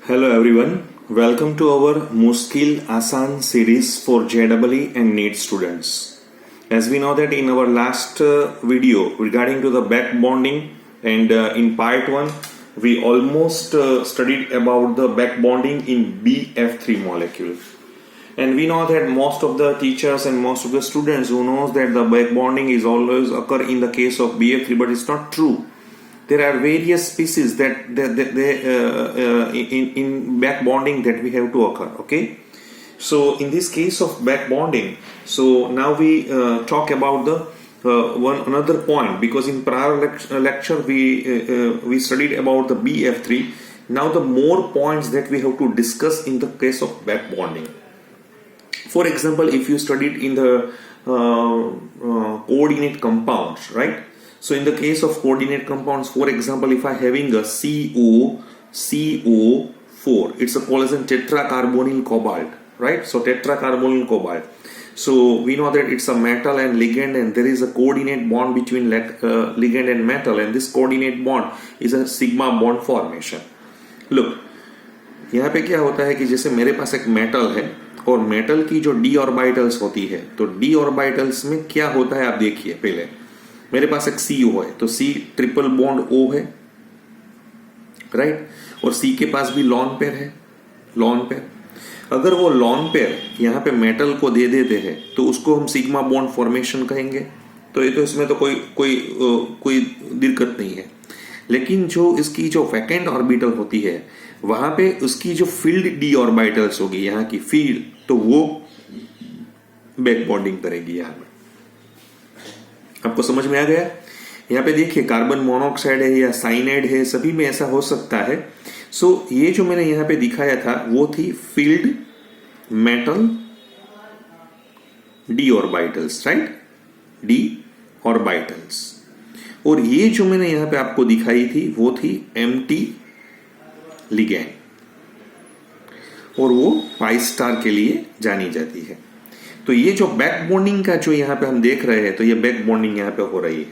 Hello everyone, welcome to our Muskil Asan series for JEE and NEET students. As we know that in our last video regarding to the back bonding and in part 1 we almost studied about the back bonding in BF3 molecule. And we know that most of the teachers and most of the students who knows that the back bonding is always occur in the case of BF3, but it's not true. There are various species that in back bonding that we have to occur. Okay, so in this case of back bonding, so now we talk about the one another point, because in prior lecture we studied about the BF3. Now the more points that we have to discuss in the case of back bonding. For example, if you studied in the coordinate compounds, right? So in the case of coordinate compounds, for example, if I having a CO4, it's a collagen tetracarbonyl cobalt, right? So tetracarbonyl cobalt. So we know that it's a metal and ligand, and there is a coordinate bond between ligand and metal, and this coordinate bond is a sigma bond formation. Look, यहाँ पे क्या होता है कि जैसे मेरे पास एक metal है और मेटल की जो d ऑर्बिटल्स होती है, तो d ऑर्बिटल्स में क्या होता है आप देखिए। पहले मेरे पास एक CO है, तो C ट्रिपल बॉन्ड O है, राइट, और C के पास भी लॉन पेयर है, लॉन पेयर। अगर वो लॉन पेयर यहाँ पे मेटल को दे देते हैं तो उसको हम सिग्मा बॉन्ड फॉर्मेशन कहेंगे। तो ये तो इसमें तो कोई दिक्कत नहीं है। लेकिन जो इसकी जो वैकेंट ऑर्बिटल होती है वहां पे उसकी जो फील्ड d ऑर्बिटल्स होगी, यहाँ की फील्ड, तो वो बैक बॉन्डिंग करेगी। यहाँ पे आपको समझ में आ गया। यहाँ पे देखिए कार्बन मोनोऑक्साइड है या साइनाइड है, सभी में ऐसा हो सकता है। सो ये जो मैंने यहाँ पे दिखाया था वो थी field metal d orbitals, right, d orbitals. और ये जो मैंने यहाँ पे आपको दिखाई थी वो थी एम्प्टी लिगैंड, और वो पाई स्टार के लिए जानी जाती है। तो ये जो बैक बॉन्डिंग का जो यहाँ पे हम देख रहे हैं, तो ये बैक बॉन्डिंग यहाँ पे हो रही है।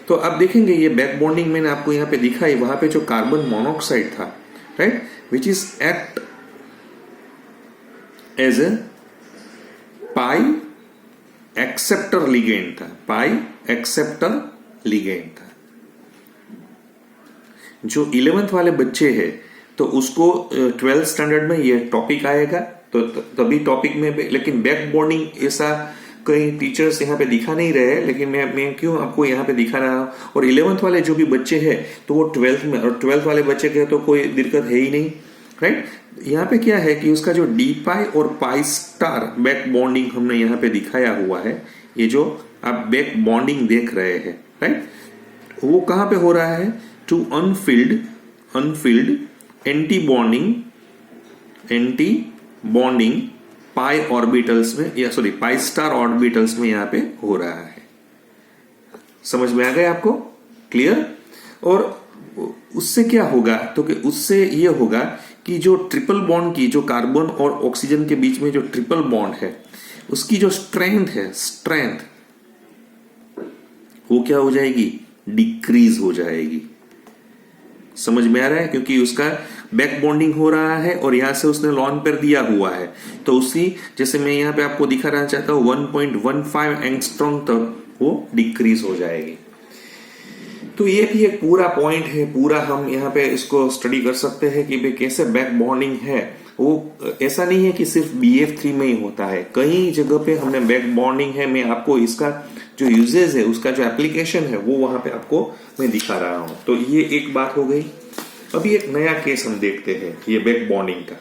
तो अब देखेंगे ये बैक बॉन्डिंग मैंने आपको यहाँ पे दिखाई, वहां पे जो कार्बन मोनोऑक्साइड था, right, which is act as a pi acceptor ligand था, पाई एक्सेप्टर लिगेंड था। जो 11th वाले बच्चे हैं तो उसको 12th स्टैंडर्ड में ये टॉपिक आएगा, तो तभी टॉपिक में, लेकिन बैक बॉन्डिंग ऐसा कई टीचर्स यहाँ पे दिखा नहीं रहे हैं, लेकिन मैं क्यों आपको यहाँ पे दिखा रहा हूँ। और 11th वाले जो भी बच्चे हैं तो वो 12th में, और 12th वाले बच्चे के तो कोई दिक्कत है ही नहीं, राइट। यहाँ पे क्या है कि उसका जो डी पाई और पाई स्टार बैक बॉन्डिंग हमने यहाँ पे दिखाया हुआ है। ये जो आप बैक बॉन्डिंग देख रहे हैं, राइट, वो कहाँ पे हो रहा है? To unfilled antibonding pi orbitals में, या सॉरी पाई स्टार ऑर्बिटल्स में यहाँ पे हो रहा है। समझ में आ गया आपको? क्लियर? और उससे क्या होगा, तो कि उससे ये होगा कि जो ट्रिपल बॉन्ड की, जो कार्बन और ऑक्सीजन के बीच में जो ट्रिपल बॉन्ड है, उसकी जो स्ट्रेंथ वो क्या हो जाएगी? डिक्रीज हो जाएगी। समझ में आ रहा है? क्योंकि उसका बैक बॉन्डिंग हो रहा है और यहां से उसने लॉन पेयर दिया हुआ है, तो उसी, जैसे मैं यहां पे आपको दिखाना चाहता हूं, 1.15 एंगस्ट्रॉम तक वो डिक्रीज हो जाएगी। तो ये भी एक पूरा पॉइंट है, पूरा हम यहाँ पे इसको स्टडी कर सकते हैं कि भाई कैसे बैक बॉन्डिंग है। वो ऐसा नहीं है कि सिर्फ BF3 में ही होता है, कई जगह पे हमने बैक बॉन्डिंग है। मैं आपको इसका जो यूजेज है, उसका जो एप्लीकेशन है, वो वहां पे आपको मैं दिखा रहा हूं। तो ये एक बात हो गई। अभी एक नया केस हम देखते हैं ये बैक बॉन्डिंग का।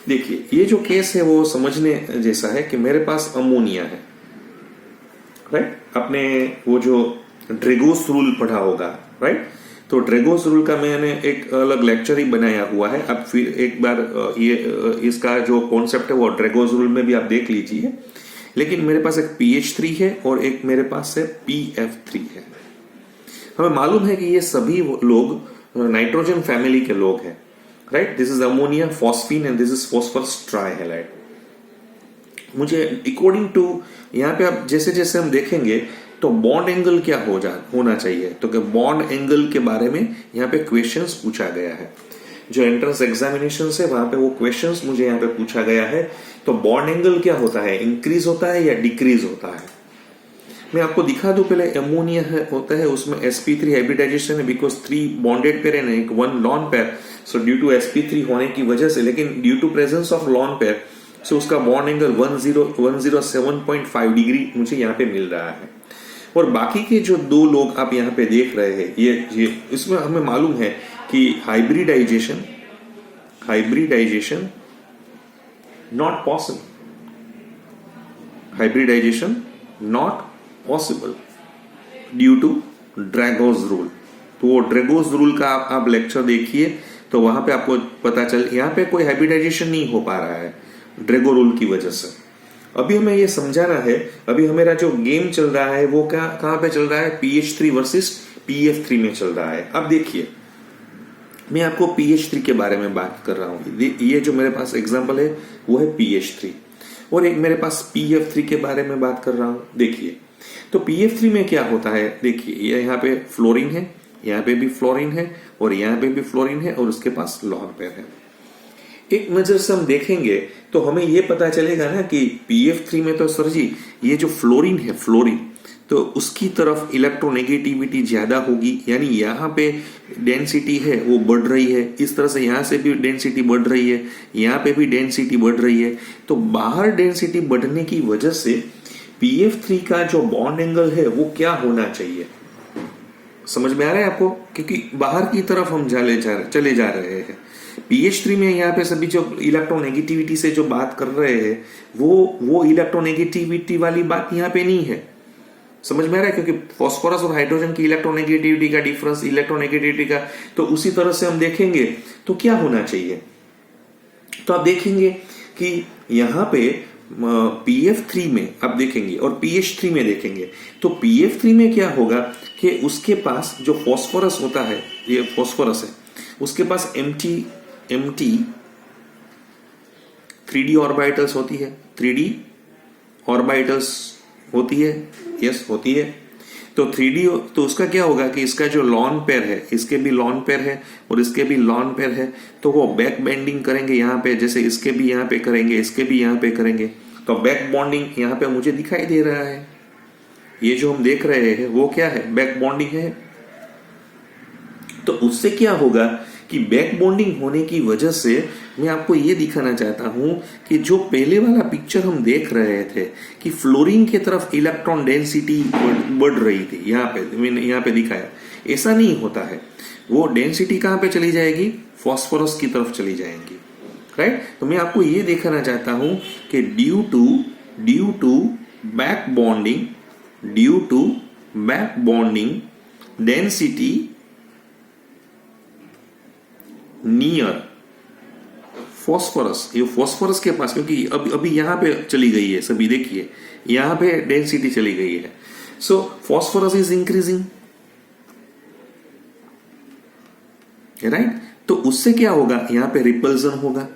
देखिए ये जो केस है वो समझने जैसा है कि मेरे पास अमोनिया है, राइट। आपने वो जो ड्रेगोस रूल पढ़ा होगा, राइट। तो ड्रेगोस रूल का मैंने एक अलग लेक्चर ही बनाया हुआ है। अब फिर एक बार ये इसका जो कॉन्सेप्ट है वो ड्रेगोस रूल में भी आप देख लीजिए। लेकिन मेरे पास एक PH3 है और एक मेरे पास से PF3 है। हमें मालूम है कि ये सभी लोग नाइट्रोजन फैमिली के लोग हैं, right. This is ammonia, phosphine, and this is phosphorus trihalide. मुझे अकॉर्डिंग टू यहाँ पे आप जैसे जैसे हम देखेंगे तो बॉन्ड एंगल क्या होना चाहिए, तो कि बॉन्ड एंगल के बारे में यहाँ पे क्वेश्चंस पूछा गया है। जो एंट्रेंस एग्जामिनेशन है वहां पे वो क्वेश्चंस मुझे यहाँ पे पूछा गया है। तो बॉन्ड एंगल क्या होता है, इंक्रीज होता है या डिक्रीज होता है? मैं आपको दिखा दूं पहले। अमोनिया होता है, उसमें sp3 हाइब्रिडाइजेशन है बिकॉज 3 बॉन्डेड पेयर है, एक 1 lone pair. So due to sp3 होने की वजह से, लेकिन due to presence of lone pair so उसका बॉन्ड एंगल 107.5 डिग्री मुझे यहाँ पे मिल रहा है। और बाकी के जो 2 लोग आप यहाँ पे देख रहे हैं, ये इसमें हमें मालूम है कि hybridization not possible, hybridization not possible due to Drago's rule. तो वो ड्रैगोस रूल का आप लेक्चर देखिए तो वहां पे आपको पता चल, यहाँ पे कोई हाइब्रिडाइजेशन नहीं हो पा रहा है ड्रैगो रूल की वजह से। अभी हमें ये समझाना है, अभी हमारा जो गेम चल रहा है वो कहां पे चल रहा है, pH3 वर्सेस PF3 में चल रहा है। अब देखिए, मैं आपको pH3 के बारे में बात कर रहा हूं। ये जो मेरे पास एग्जांपल है वो है pH3, और एक मेरे पास PF3 के बारे में बात कर रहा हूं। देखिए, तो PF3 में क्या होता है, देखिए ये यहाँ पे फ्लोरीन है, यहाँ पे भी फ्लोरीन है, और यहाँ पे भी फ्लोरीन है, और उसके पास लॉन पेयर है। एक नजर से हम देखेंगे तो हमें ये पता चलेगा ना कि PF3 में तो सर जी ये जो फ्लोरीन है, फ्लोरीन तो उसकी तरफ इलेक्ट्रोनेगेटिविटी ज्यादा होगी, यानी यहाँ पे डेंसिटी है वो बढ़ रही है। इस तरह से यहाँ से भी डेंसिटी बढ़ रही है, यहाँ पे भी डेंसिटी बढ़ रही है। तो बाहर डेंसिटी बढ़ने की वजह से PF3 का जो बॉन्ड एंगल है वो क्या होना चाहिए, समझ में आ रहा है आपको? क्योंकि बाहर की तरफ हम चले जा रहे हैं। PH3 में यहाँ पे सभी जो इलेक्ट्रोनेगेटिविटी से जो बात कर रहे हैं वो इलेक्ट्रोनेगेटिविटी वाली बात यहाँ पे नहीं है, समझ में आ रहा है? क्योंकि फास्फोरस और हाइड्रोजन की इलेक्ट्रोनेगेटिविटी का डिफरेंस, इलेक्ट्रोनेगेटिविटी का, तो उसी तरह से हम देखेंगे तो क्या होना चाहिए। तो आप देखेंगे कि यहाँ पे PF3 में आप देखेंगे और PH3 में देखेंगे, तो PF3 में क्या होगा कि उसके पास जो फास्फोरस होता है, ये फास्फोरस है, उसके पास एम्प्टी 3d ऑर्बिटल्स होती है, 3d ऑर्बिटल्स होती है, यस होती है। तो 3d, तो उसका क्या होगा कि इसका जो लॉन पेयर है, इसके भी लॉन पेयर है और इसके भी लॉन पेयर है, तो वो बैक बेंडिंग करेंगे यहाँ पे, जैसे इसके भी यहाँ पे करेंगे, इसके भी यहाँ पे करेंगे। तो बैक बॉन्डिंग यहाँ पे मुझे दिखाई दे रहा है। ये जो हम देख रहे हैं वो क्या है, बैक बॉन्डिंग है। तो उससे क्या होगा कि बैक बॉन्डिंग होने की वजह से मैं आपको ये दिखाना चाहता हूं कि जो पहले वाला पिक्चर हम देख रहे थे कि फ्लोरीन की तरफ इलेक्ट्रॉन डेंसिटी बढ़ रही थी, यहाँ पे मैंने यहाँ पे दिखाया, ऐसा नहीं होता है। वो डेंसिटी कहाँ पे चली जाएगी, फास्फोरस की तरफ चली जाएंगी, राइट। तो मैं आपको ये दिखाना चाहता हूं कि due to back bonding density near phosphorus, ये फास्फोरस के पास, क्योंकि अभी यहां पे चली गई है, सभी देखिए यहां पे डेंसिटी चली गई है। सो फास्फोरस इज इंक्रीजिंग, राइट। तो उससे क्या होगा, यहां पे रिपल्जन होगा,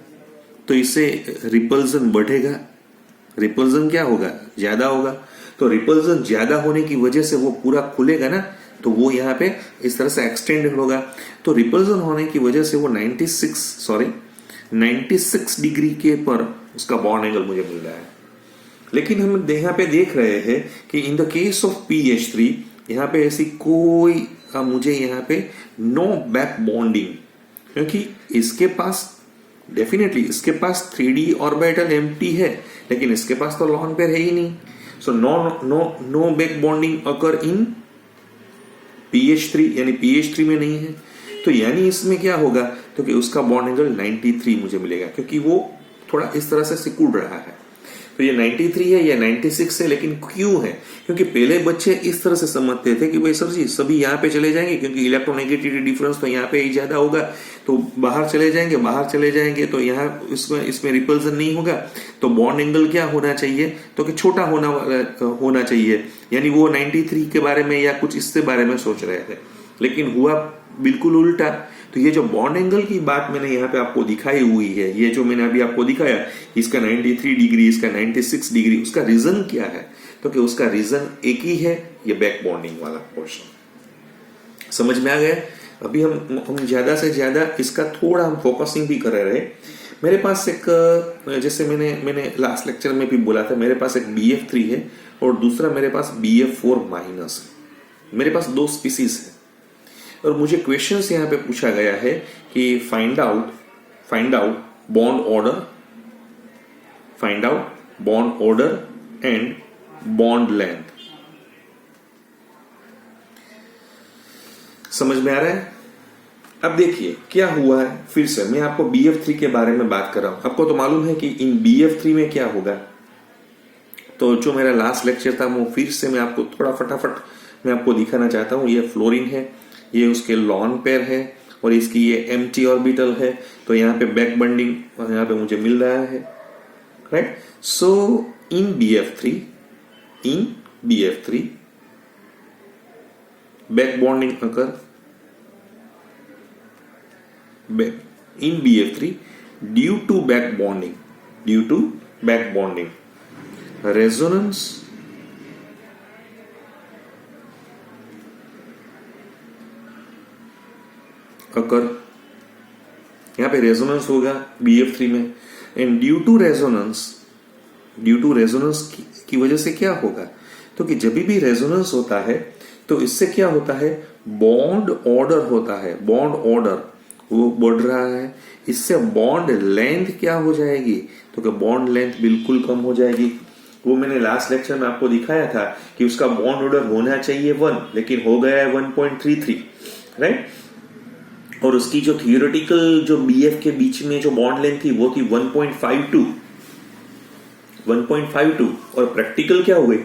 तो इससे रिपल्जन बढ़ेगा, रिपल्जन क्या होगा, ज्यादा होगा। तो रिपल्जन ज्यादा होने की वजह से वो पूरा खुलेगा ना, तो वो यहाँ पे इस तरह से एक्सटेंड होगा। तो रिपल्जन होने की वजह से वो 96 डिग्री के पर उसका बॉन्ड एंगल मुझे मिल रहा है। लेकिन हम यहाँ पे देख रहे हैं कि in the case of PH3 यहाँ पे ऐसी कोई मुझे यहाँ पे नो बैक बॉन्डिंग, क्योंकि इसके पास डेफिनेटली इसके पास 3d ऑर्बिटल एम्प्टी है, लेकिन इसके पास तो लॉन पेयर है ही नहीं। सो नो बैक बॉन्डिंग अकर इन PH3, यानी PH3 में नहीं है। तो यानी इसमें क्या होगा, तो कि उसका बॉन्ड एंगल 93 मुझे मिलेगा, क्योंकि वो थोड़ा इस तरह से सिकुड़ रहा है। तो ये 93 है या 96 है, लेकिन क्यों है, क्योंकि पहले बच्चे इस तरह से समझते थे कि भाई सर जी सभी यहाँ पे चले जाएंगे, क्योंकि इलेक्ट्रोनेगेटिविटी डिफरेंस तो यहाँ पे ही ज्यादा होगा, तो बाहर चले जाएंगे तो यहाँ इसमें रिपल्सन नहीं होगा, तो बॉन्ड एंगल क्या होना चाहिए, तो कि छोटा होना चाहिए, यानी वो 93 के बारे में या कुछ इससे बारे में सोच रहे थे, लेकिन हुआ बिल्कुल उल्टा। तो ये जो बॉन्ड एंगल की बात मैंने यहाँ पे आपको दिखाई हुई है, ये जो मैंने अभी आपको दिखाया, इसका 93 डिग्री, इसका 96 डिग्री, उसका रीजन क्या है, तो कि उसका रीजन एक ही है, ये बैक बॉन्डिंग वाला पोर्शन। समझ में आ गया? अभी हम ज्यादा से ज्यादा इसका थोड़ा हम फोकसिंग भी कर रहे हैं। मेरे पास एक, जैसे मैंने लास्ट लेक्चर में भी बोला था, मेरे पास एक BF3 है और दूसरा मेरे पास BF4 माइनस है। मेरे पास 2 स्पीसीज है और मुझे क्वेश्चंस यहाँ पे पूछा गया है कि find out bond order and bond length. समझ में आ रहा है? अब देखिए क्या हुआ है। फिर से मैं आपको BF3 के बारे में बात कर रहा हूं। आपको तो मालूम है कि इन BF3 में क्या होगा। तो जो मेरा लास्ट लेक्चर था वो फिर से मैं आपको थोड़ा फटाफट मैं आपको दिखाना चाहता हूं। ये फ्लोरीन है, ये उसके लॉन पेयर है और इसकी ये एम्प्टी ऑर्बिटल है। तो यहाँ पे बैक बॉन्डिंग यहाँ पे मुझे मिल रहा है, right. So in BF3 back bonding occur in BF3 due to back bonding resonance occur। यहां पे रेजोनेंस होगा BF3 में एंड ड्यू टू रेजोनेंस की वजह से क्या होगा, तो कि जब भी रेजोनेंस होता है तो इससे क्या होता है, बॉन्ड ऑर्डर होता है। बॉन्ड ऑर्डर वो बढ़ रहा है, इससे बॉन्ड लेंथ क्या हो जाएगी, तो कि बॉन्ड लेंथ बिल्कुल कम हो जाएगी। वो मैंने लास्ट लेक्चर में आपको दिखाया था कि उसका बॉन्ड ऑर्डर होना चाहिए 1, लेकिन हो गया है 1.33, राइट। और उसकी जो थियोरेटिकल जो BF के बीच में जो बॉन्ड लेंथ थी वो थी 1.52 और प्रैक्टिकल क्या हुए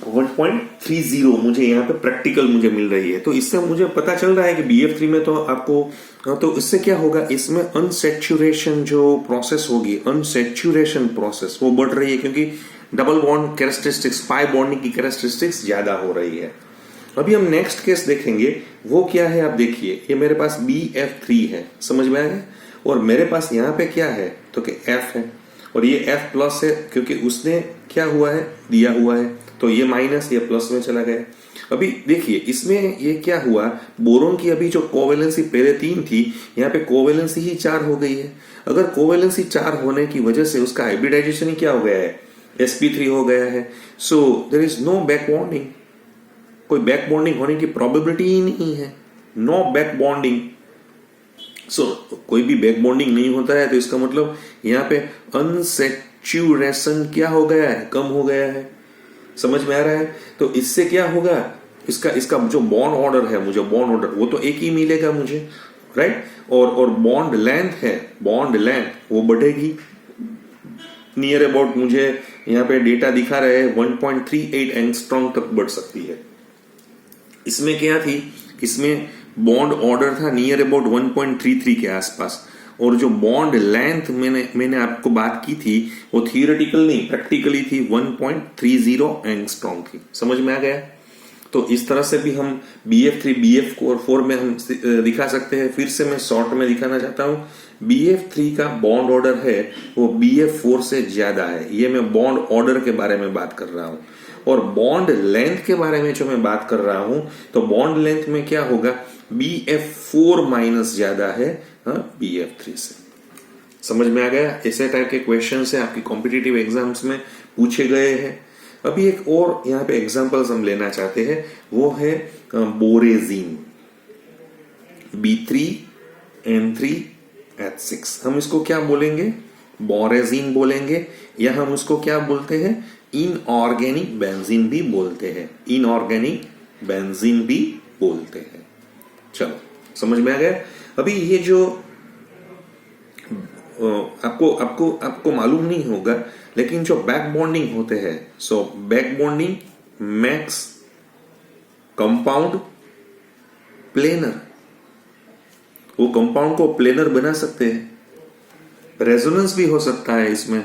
1.30 मुझे यहाँ पे प्रैक्टिकल मुझे मिल रही है। तो इससे मुझे पता चल रहा है कि BF3 में तो आपको, तो इससे क्या होगा, इसमें अनसेचुरेशन जो प्रोसेस होगी, अनसेचुरेशन प्रोसेस वो बढ़ रही है क्योंकि double bond characteristics, pi bonding की कैरेक्टरिस्टिक्स ज्यादा हो रही है। अभी हम नेक्स्ट केस देखेंगे, वो क्या है। आप देखिए ये मेरे पास BF3 है, समझ में आ गया, और मेरे पास यहाँ पे क्या है, तो कि F है और ये F प्लस है क्योंकि उसने क्या हुआ है, दिया हुआ है, तो ये माइनस ये प्लस में चला गया। अभी देखिए इसमें ये क्या हुआ, बोरोन की अभी जो कोवेलेंसी पहले 3 थी, यहाँ पे कोवेलेंसी ही 4 हो गई है। अगर कोवेलेंसी 4 होने की वजह से उसका हाइब्रिडाइजेशन ही क्या हो गया है, sp3 हो गया है। So there is no back bonding, कोई बैक बॉन्डिंग होने की प्रोबेबिलिटी ही नहीं है, नो बैक बॉन्डिंग। सो कोई भी बैक बॉन्डिंग नहीं होता है तो इसका मतलब यहाँ पे अनसेचुरेशन क्या हो गया है, कम हो गया है। समझ में आ रहा है? तो इससे क्या होगा, इसका जो बॉन्ड ऑर्डर है, मुझे बॉन्ड ऑर्डर वो तो एक ही मिलेगा मुझे, राइट। और बॉन्ड लेंथ है, बॉन्ड लेंथ वो बढ़ेगी, नियर अबाउट मुझे यहाँ पे डेटा दिखा रहे हैं 1.38 एंगस्ट्रॉम तक बढ़ सकती है। इसमें क्या थी, इसमें बॉन्ड ऑर्डर था नियर अबाउट 1.33 के आसपास, और जो बॉन्ड लेंथ मैंने आपको बात की थी वो थियोरेटिकल नहीं प्रैक्टिकली थी 1.30 एंगस्ट्रॉम थी। समझ में आ गया? तो इस तरह से भी हम BF3 BF4 में हम दिखा सकते हैं। फिर से मैं शॉर्ट में दिखाना चाहता हूं, BF3 का बॉन्ड ऑर्डर है वो BF4 से ज्यादा है। ये मैं बॉन्ड ऑर्डर के बारे में बात कर रहा हूं, और बॉन्ड लेंथ के बारे में जो मैं बात कर रहा हूं, तो बॉन्ड लेंथ में क्या होगा, BF4 माइनस ज्यादा है BF3 से। समझ में आ गया? ऐसे टाइप के क्वेश्चन है आपकी कॉम्पिटिटिव एग्जाम्स में पूछे गए हैं। अभी एक और यहाँ पे एग्जांपल्स हम लेना चाहते हैं, वो है बोरेजीन B3N3H6। हम इसको क्या बोलेंगे, बोरेजीन बोलेंगे, या हम उसको क्या बोलते हैं, इनऑर्गेनिक बेंजीन भी बोलते हैं, इनऑर्गेनिक बेंजीन भी बोलते हैं। चलो समझ में आ गया? अभी ये जो आपको मालूम नहीं होगा, लेकिन जो बैक बॉन्डिंग होते हैं, so back bonding max compound planar, वो कंपाउंड को प्लेनर बना सकते हैं। रेजोनेंस भी हो सकता है इसमें,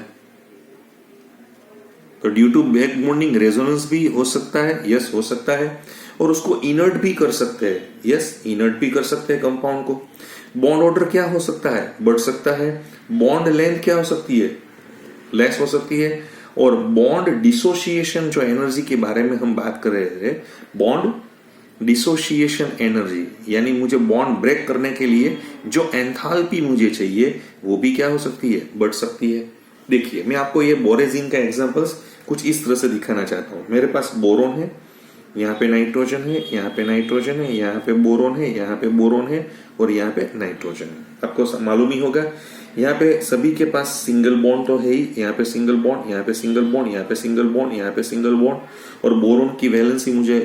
तो due to back bonding resonance भी हो सकता है, यस हो सकता है। और उसको इनर्ट भी कर सकते हैं, यस इनर्ट भी कर सकते हैं कंपाउंड को। बॉन्ड ऑर्डर क्या हो सकता है, बढ़ सकता है। बॉन्ड लेंथ क्या हो सकती है, लेस हो सकती है। और बॉन्ड डिसोसिएशन जो एनर्जी के बारे में हम बात कर रहे थे, बॉन्ड डिसोशिएशन एनर्जी, यानी मुझे बॉन्ड ब्रेक करने के लिए जो एंथैल्पी मुझे चाहिए वो भी क्या हो सकती है, बढ़ सकती है। देखिए मैं आपको ये बोरेजिन का एग्जांपल्स कुछ इस तरह से दिखाना चाहता हूं। मेरे पास बोरोन है, यहाँ पे नाइट्रोजन है, यहाँ पे नाइट्रोजन है, यहाँ पे बोरोन है, यहाँ पे बोरोन है और यहाँ पे नाइट्रोजन है। आपको मालूम ही होगा यहाँ पे सभी के पास सिंगल बॉन्ड तो है ही, यहाँ पे सिंगल बॉन्ड, यहाँ पे सिंगल बॉन्ड, यहाँ पे सिंगल बॉन्ड, यहाँ पे सिंगल बॉन्ड। और बोरोन की वैलेंसी मुझे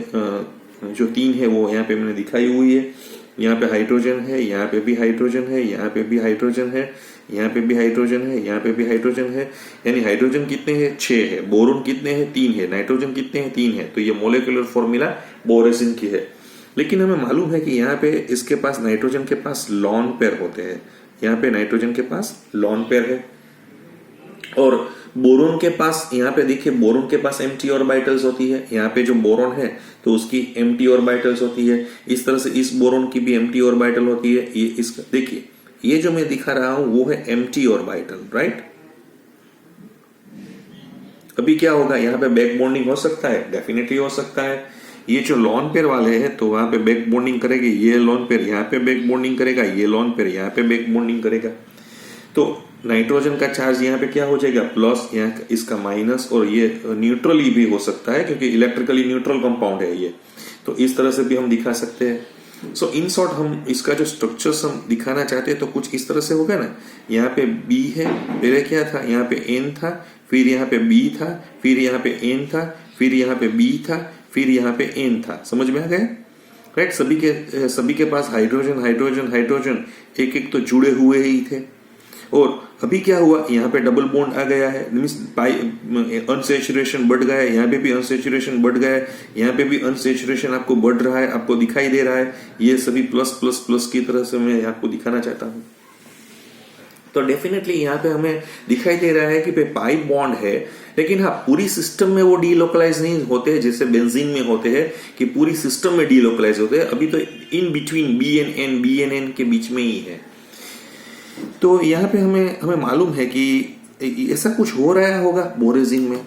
जो 3 है वो यहाँ पे मैंने दिखाई हुई है। यहाँ पे हाइड्रोजन है, यहाँ पे भी हाइड्रोजन है, यहाँ पे भी हाइड्रोजन है, यहाँ पे भी हाइड्रोजन है, यहाँ पे भी हाइड्रोजन है। यानी हाइड्रोजन कितने हैं, 6 है। बोरोन कितने हैं, 3 है। नाइट्रोजन कितने हैं, 3 है। तो ये मोलिकुलर फॉर्मूला बोरेजिन की है। लेकिन हमें मालूम है कि यहाँ पे इसके पास नाइट्रोजन के पास लॉन पेयर होते हैं, यहाँ पे नाइट्रोजन के पास लॉन पेयर है। और बोरोन के पास, यहाँ पे देखिए बोरोन के पास एम्प्टी ऑर्बिटल्स होती है। यहाँ पे जो बोरोन है तो उसकी एम्प्टी ऑर्बिटल्स होती है। इस तरह से इस बोरोन की भी एम्प्टी ऑर्बिटल होती है। ये इसका देखिए, ये जो मैं दिखा रहा हूं वो है एम्प्टी ऑर्बिटल, राइट। अभी क्या होगा, यहाँ पे बैक बॉन्डिंग हो सकता है, डेफिनेटली हो सकता है। ये जो लॉन पेयर वाले हैं तो वहां पे बैक बॉन्डिंग करेगी, ये लॉन पेयर यहाँ पे बैक बॉन्डिंग करेगा, ये लॉन पेयर यहाँ पे बैक बॉन्डिंग करेगा। तो नाइट्रोजन का चार्ज यहाँ पे क्या हो जाएगा, प्लस, यहाँ इसका माइनस, और ये न्यूट्रली भी हो सकता है क्योंकि इलेक्ट्रिकली न्यूट्रल कंपाउंड है ये। तो इस तरह से भी हम दिखा सकते हैं। सो इन शॉर्ट हम इसका जो स्ट्रक्चर्स हम दिखाना चाहते हैं तो कुछ इस तरह से होगा ना। यहाँ पे बी है, पहले क्या था, यहाँ पे एन था, फिर यहाँ पे बी था, फिर यहाँ पे एन था, फिर यहाँ पे बी था, फिर यहाँ पे एन था। समझ में आ गया, राइट। सभी के पास हाइड्रोजन हाइड्रोजन हाइड्रोजन एक एक तो जुड़े हुए ही थे। और अभी क्या हुआ, यहाँ पे डबल बॉन्ड आ गया है, मींस अनसेचुरेशन बढ़ गया है। यहाँ पे भी अनसेचुरेशन बढ़ गया है, यहाँ पे भी अनसेचुरेशन आपको बढ़ रहा है, आपको दिखाई दे रहा है। ये सभी प्लस प्लस प्लस की तरह से मैं आपको दिखाना चाहता हूँ। तो डेफिनेटली यहाँ पे हमें दिखाई दे रहा है कि पाई बॉन्ड है, लेकिन हाँ पूरी सिस्टम में वो डीलोकलाइज नहीं होते जैसे बेंजीन में होते हैं कि पूरी सिस्टम में डीलोकलाइज होते हैं। अभी तो in between B N N के बीच में ही है। तो यहाँ पे हमें मालूम है कि ऐसा कुछ हो रहा होगा बोरेजिन में।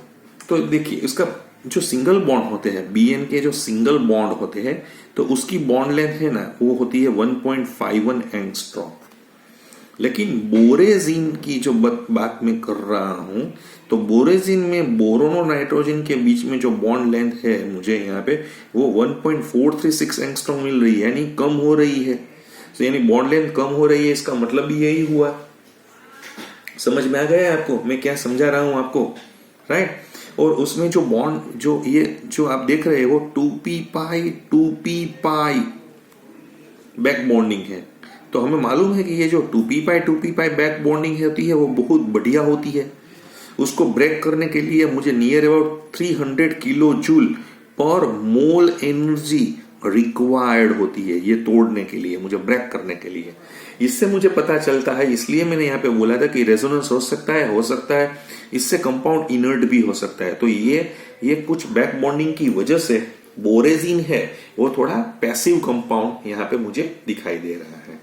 तो देखिए इसका जो सिंगल बॉन्ड होते हैं, बीएन के जो सिंगल बॉन्ड होते हैं, तो उसकी बॉन्ड लेंथ है ना वो होती है 1.51 एंगस्ट्रॉम। लेकिन बोरेजिन की जो बात मैं कर रहा हूं, तो बोरेजिन में बोरोन और नाइट्रोजन के बीच में जो बॉन्ड लेंथ है मुझे यहाँ पे वो 1.436 एंगस्ट्रॉम मिल रही है, यानी कम हो रही है। तो यानी बॉन्ड लेंथ कम हो रही है, इसका मतलब भी यही हुआ। समझ में आ गया आपको मैं क्या समझा रहा हूं आपको, राइट। और उसमें जो बॉन्ड जो आप देख रहे हो 2p पाई बैक बॉन्डिंग है। तो हमें मालूम है कि ये जो 2p पाई बैक बॉन्डिंग होती है वो बहुत बढ़िया होती है। उसको ब्रेक करने के लिए मुझे नियर अबाउट 300 किलो जूल पर मोल एनर्जी रिक्वायर्ड होती है ये तोड़ने के लिए, मुझे ब्रेक करने के लिए। इससे मुझे पता चलता है, इसलिए मैंने यहाँ पे बोला था कि रेजोनेंस हो सकता है, इससे कंपाउंड इनर्ट भी हो सकता है। तो ये कुछ बैक बॉन्डिंग की वजह से बोरेजिन है वो थोड़ा पैसिव कंपाउंड यहाँ पे मुझे दिखाई दे रहा है।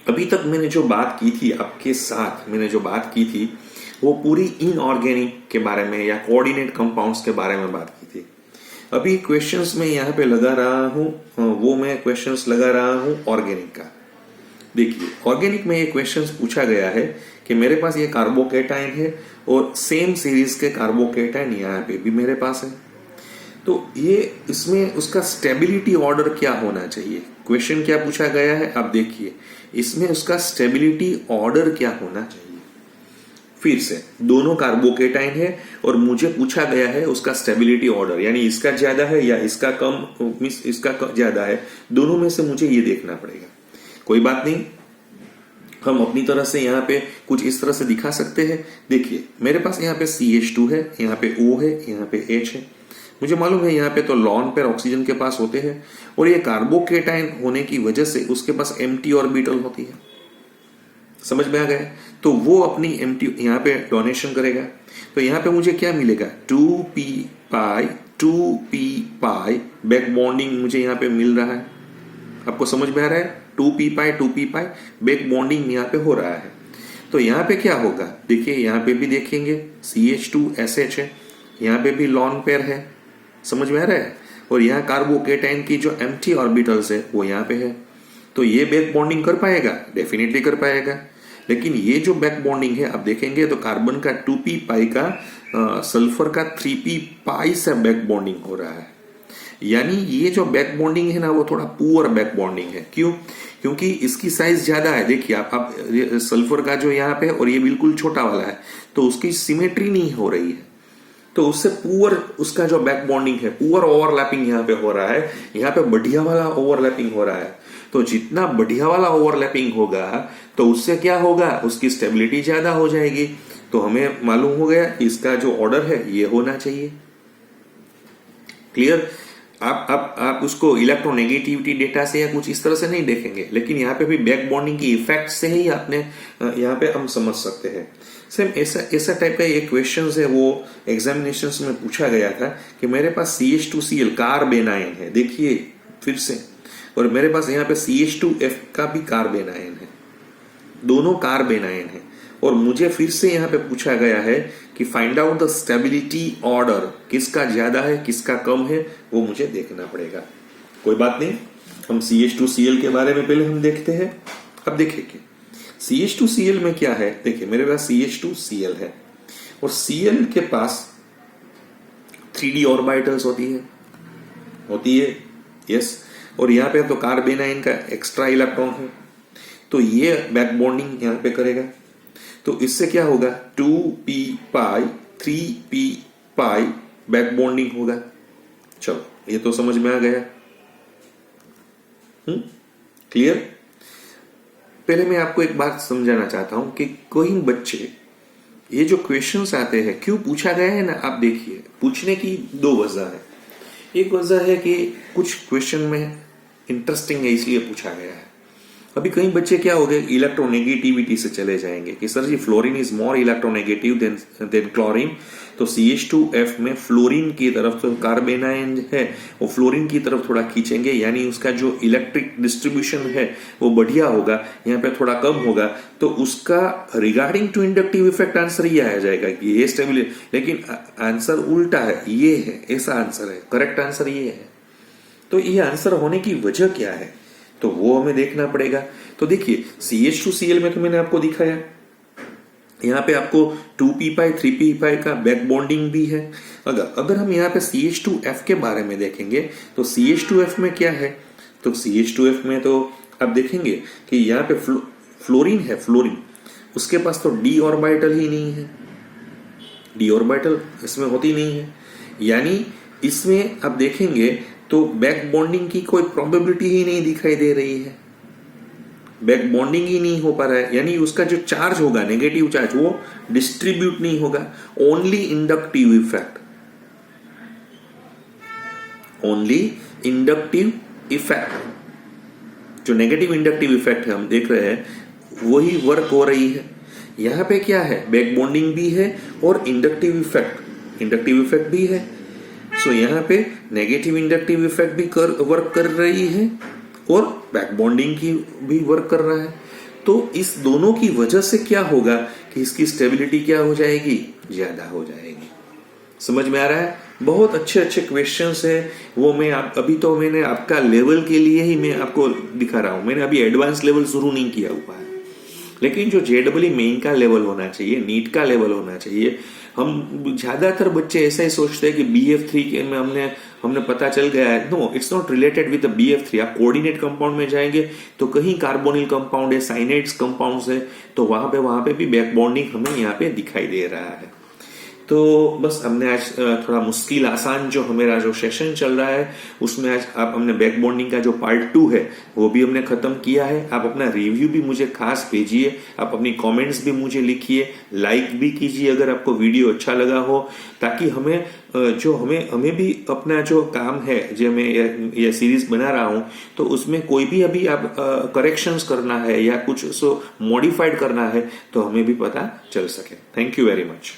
अभी तक मैंने जो बात की थी आपके साथ, वो पूरी इनऑर्गेनिक के बारे में या कोऑर्डिनेट कंपाउंड्स के बारे में बात की थी। अभी क्वेश्चंस में यहाँ पे लगा रहा हूं, वो मैं क्वेश्चंस लगा रहा हूं ऑर्गेनिक का। देखिए ऑर्गेनिक में ये क्वेश्चंस पूछा गया है कि मेरे पास ये कार्बोकेटाइन है और सेम सीरीज के कार्बोकेटाइन यहाँ पे भी मेरे पास है। तो ये इसमें उसका स्टेबिलिटी ऑर्डर क्या होना चाहिए, क्वेश्चन क्या पूछा गया है आप देखिए। इसमें उसका स्टेबिलिटी ऑर्डर क्या होना चाहिए। फिर से दोनों कार्बोकेटाइन है और मुझे पूछा गया है उसका स्टेबिलिटी ऑर्डर, यानी इसका ज्यादा है या इसका कम, इसका ज्यादा है, दोनों में से मुझे ये देखना पड़ेगा। कोई बात नहीं, हम अपनी तरह से यहाँ पे कुछ इस तरह से दिखा सकते हैं। देखिए मेरे पास यहाँ पे CH2 है, यहाँ पे O है, यहाँ पे H है। मुझे मालूम है यहाँ पे तो लॉन पेयर ऑक्सीजन के पास होते हैं और ये कार्बोकेटाइन होने की वजह से उसके पास एम्प्टी ऑर्बिटल होती है। समझ में आ गया। तो वो अपनी एम्प्टी यहाँ पे डोनेशन करेगा। तो यहाँ पे मुझे क्या मिलेगा, 2p पाई बैक बॉन्डिंग मुझे यहाँ पे मिल रहा है। आपको समझ में आ रहा है, 2p पाई बैक बॉन्डिंग यहाँ पे हो रहा है। तो यहाँ पे क्या होगा, देखिए यहाँ पे भी देखेंगे CH2SH है, यहाँ पे भी लॉन पेयर है। समझ में आ रहा है। और यहाँ कार्बोकेटाइन की जो एम्प्टी ऑर्बिटल्स है वो यहाँ पे है। तो ये बैक बॉन्डिंग कर पाएगा, डेफिनेटली कर पाएगा। लेकिन ये जो बैक बॉन्डिंग है आप देखेंगे तो कार्बन का 2p पाई का सल्फर का 3p पाई से बैक बॉन्डिंग हो रहा है। यानी ये जो बैक बॉन्डिंग है ना वो थोड़ा पुअर बैक बॉन्डिंग है। क्यों? क्योंकि इसकी साइज ज्यादा है। देखिए आप सल्फर का जो यहाँ पे और ये बिल्कुल छोटा वाला है, तो उसकी सिमेट्री नहीं हो रही है, तो उससे पुअर उसका जो बैक बॉन्डिंग है, पुअर ओवरलैपिंग यहाँ पे हो रहा है। यहाँ पे बढ़िया वाला ओवरलैपिंग हो रहा है। तो जितना बढ़िया वाला ओवरलैपिंग होगा तो उससे क्या होगा, उसकी स्टेबिलिटी ज्यादा हो जाएगी। तो हमें मालूम हो गया कि इसका जो ऑर्डर है ये होना चाहिए। क्लियर? आप उसको इलेक्ट्रोनेगेटिविटी डेटा से या कुछ इस तरह से नहीं देखेंगे, लेकिन यहाँ पे भी बैक बॉन्डिंग की इफेक्ट से ही आपने यहाँ पे हम समझ सकते हैं। सेम ऐसा टाइप का एक क्वेश्चन है वो एग्जामिनेशंस में पूछा गया था कि मेरे पास CH2Cl कार्बेनाइन है, देखिए फिर से, और मेरे पास यहाँ पे CH2F का भी कार्बेनाइन है, दोनों कार्बेनाइन है, और मुझे फिर से यहाँ पे पूछा गया है कि find out the stability order, किसका ज्यादा है किसका कम है वो मुझे देखना पड़ेगा। कोई बात नहीं, हम CH2Cl के बारे में पहले हम देखते हैं। अब देखिए CH2Cl में क्या है। देखिए मेरे पास CH2Cl है और Cl के पास 3d ऑर्बिटल्स होती है यस, और यहाँ पे तो कार्बेनाइन का एक्स्ट्रा इलेक्ट्रॉन है, तो ये बैक बॉन्डिंग यहाँ पे करेगा। तो इससे क्या होगा, 2p पाई 3p पाई बैक बॉन्डिंग होगा। चलो ये तो समझ में आ गया। क्लियर? पहले मैं आपको एक बात समझाना चाहता हूं कि कोई बच्चे ये जो क्वेश्चंस आते हैं क्यों पूछा गया है ना, आप देखिए पूछने की दो वजह है। एक वजह है कि कुछ क्वेश्चन में इंटरेस्टिंग है इसलिए पूछा गया है। अभी कई बच्चे क्या हो गए, इलेक्ट्रोनेगेटिविटी से चले जाएंगे कि sir ji fluorine is more electronegative than chlorine, तो CH2F में फ्लोरीन की तरफ तो कार्बेनाइन है वो फ्लोरीन की तरफ थोड़ा खींचेंगे, यानी उसका जो इलेक्ट्रिक डिस्ट्रीब्यूशन है वो बढ़िया होगा, यहाँ पे थोड़ा कम होगा। तो उसका regarding to inductive effect answer ये आ जाएगा कि ये स्टेबिलिटी, लेकिन आंसर उल्टा है, ये है, ऐसा आंसर है, करेक्ट आंसर ये है। तो ये आंसर होने की वजह क्या है तो वो हमें देखना पड़ेगा। तो देखिए CH2Cl में तो मैंने आपको दिखाया, यहाँ पे आपको 2p पाई 3p पाई का बैक बॉन्डिंग भी है। अगर हम यहाँ पे CH2F के बारे में देखेंगे तो CH2F में क्या है, तो CH2F में तो आप देखेंगे कि यहाँ पे फ्लोरीन है, फ्लोरीन उसके पास तो d ऑर्बिटल ही नहीं है, d ऑर्बिटल इसमें होती नहीं है, यानी इसमें आप देखेंगे तो बैक बॉन्डिंग की कोई प्रोबेबिलिटी ही नहीं दिखाई दे रही है, बैक बॉन्डिंग ही नहीं हो पा रहा है, यानी उसका जो चार्ज होगा नेगेटिव चार्ज वो डिस्ट्रीब्यूट नहीं होगा। Only inductive effect, only inductive effect, जो नेगेटिव इंडक्टिव इफेक्ट है हम देख रहे हैं वही वर्क हो रही है। यहां पे क्या है, बैक बॉन्डिंग भी है और इंडक्टिव इफेक्ट भी है। सो यहाँ पे नेगेटिव इंडक्टिव इफेक्ट भी वर्क कर रही है और बैक बॉन्डिंग की भी वर्क कर रहा है। तो इस दोनों की वजह से क्या होगा कि इसकी स्टेबिलिटी क्या हो जाएगी, ज्यादा हो जाएगी। समझ में आ रहा है? बहुत अच्छे क्वेश्चंस है वो मैं अभी तो मैंने आपका लेवल के लिए ही मैं आपको दिखा रहा हूं, मैंने अभी एडवांस लेवल शुरू नहीं किया हुआ है। लेकिन जो JEE मेन का लेवल होना चाहिए, नीट का लेवल होना चाहिए, हम ज्यादातर बच्चे ऐसा ही सोचते हैं कि BF3 के में हमने पता चल गया है। No, it's not related with the BF3। आप कोऑर्डिनेट कंपाउंड में जाएंगे तो कहीं कार्बोनिल कंपाउंड है, साइनाइड्स कंपाउंड्स है, तो वहां पे भी बैक बॉन्डिंग हमें यहाँ पे दिखाई दे रहा है। तो बस हमने आज थोड़ा मुश्किल आसान जो हमारा जो सेशन चल रहा है उसमें आज हमने बैक बॉन्डिंग का जो पार्ट 2 है वो भी हमने खत्म किया है। आप अपना रिव्यू भी मुझे खास भेजिए, आप अपनी कमेंट्स भी मुझे लिखिए, लाइक भी कीजिए अगर आपको वीडियो अच्छा लगा हो, ताकि हमें भी अपना जो काम है जो मैं ये सीरीज बना रहा हूं तो उसमें कोई भी अभी आप करेक्शंस करना है या कुछ मॉडिफाइड करना है तो हमें भी पता चल सके। Thank you very much.